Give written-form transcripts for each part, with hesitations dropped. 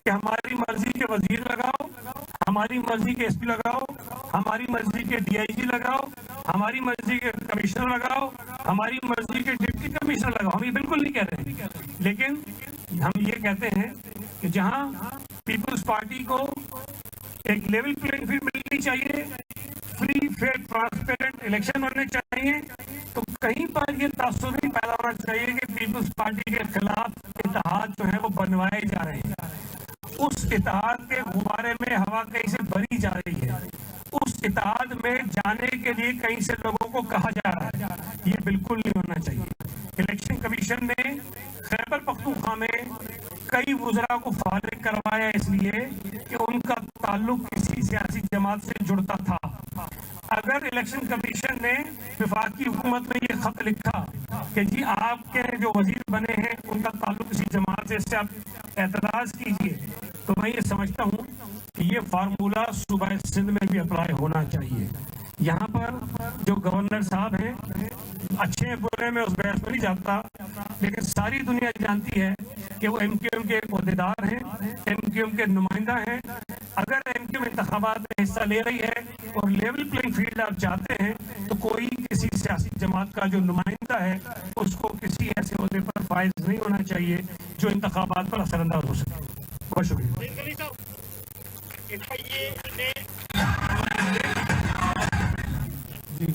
کہ ہماری مرضی کے وزیر لگاؤ، ہماری مرضی کے ایس پی لگاؤ، ہماری مرضی کے ڈی آئی جی لگاؤ، ہماری مرضی کے کمشنر لگاؤ، ہماری مرضی کے ڈپٹی کمشنر لگاؤ. ہم یہ بالکل نہیں کہہ رہے ہیں، لیکن ہم یہ کہتے ہیں کہ جہاں پیپلز پارٹی کو ایک لیول پلینگ فیلڈ ملنی چاہیے، فری فیئر ٹرانسپیرنٹ الیکشن ہونے چاہیے، تو کہیں پر یہ تاثر نہیں پیدا ہونا چاہیے کہ پیپلز پارٹی کے خلاف اتحاد جو ہے وہ بنوائے جا رہے ہیں. اس اتحاد کے غبارے میں ہوا کہیں سے بھری جا رہی ہے، اس اتحاد میں جانے کے لیے کہیں سے لوگوں کو کہا جا رہا ہے. یہ بالکل نہیں ہونا چاہیے. الیکشن کمیشن نے خیبر پختونخوا میں کئی وزراء کو فارغ کروایا اس لیے کہ ان کا تعلق کسی سیاسی جماعت سے جڑتا تھا. اگر الیکشن کمیشن نے وفاقی حکومت میں یہ خط لکھا کہ جی آپ کے جو وزیر بنے ہیں ان کا تعلق کسی جماعت سے، اس سے آپ اعتراض کیجیے، تو میں یہ سمجھتا ہوں کہ یہ فارمولہ صوبہ سندھ میں بھی اپلائی ہونا چاہیے. یہاں پر جو گورنر صاحب ہیں، اچھے ہیں برے میں اس بحث میں نہیں جاتا، لیکن ساری دنیا جانتی ہے کہ وہ ایم کیو ایم کے عہدیدار ہیں، ایم کیو ایم کے نمائندہ ہیں. اگر ایم کیو ایم انتخابات میں حصہ لے رہی ہے اور لیول پلینگ فیلڈ آپ چاہتے ہیں، تو کوئی کسی سیاسی جماعت کا جو نمائندہ ہے اس کو کسی ایسے عہدے پر فائز نہیں ہونا چاہیے جو انتخابات پر اثر انداز ہو سکے. بہت شکریہ. جی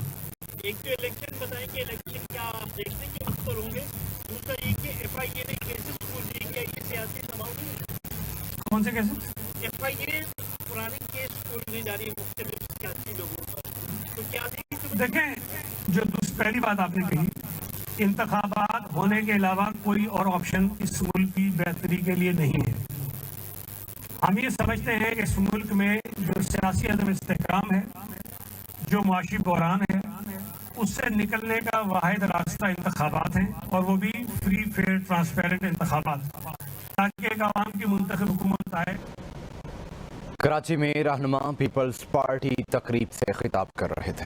ایک تو الیکشن بتائیں کہ الیکشن کیا آپ دیکھنے کے وقت پر ہوں گے، دوسرا یہ کہ ایف آئی اے نے کیسز کھول دیے، کیا یہ سیاسی دباؤ نہیں؟ کون سے کیسے؟ ایف آئی اے پرانے کیس کھولنے جا رہی ہے مختلف سیاسی لوگوں پر، تو کیا دیکھیں جو پہلی بات آپ نے کہی، انتخابات ہونے کے علاوہ کوئی اور آپشن اس ملک کی بہتری کے لیے نہیں ہے. ہم یہ سمجھتے ہیں کہ اس ملک میں جو سیاسی عدم استحکام ہے، جو معاشی بحران ہے، اس سے نکلنے کا واحد راستہ انتخابات ہیں، اور وہ بھی فری فیئر ٹرانسپیرنٹ انتخابات، تاکہ ایک عوام کی منتخب حکومت آئے. کراچی میں رہنما پیپلز پارٹی تقریب سے خطاب کر رہے تھے.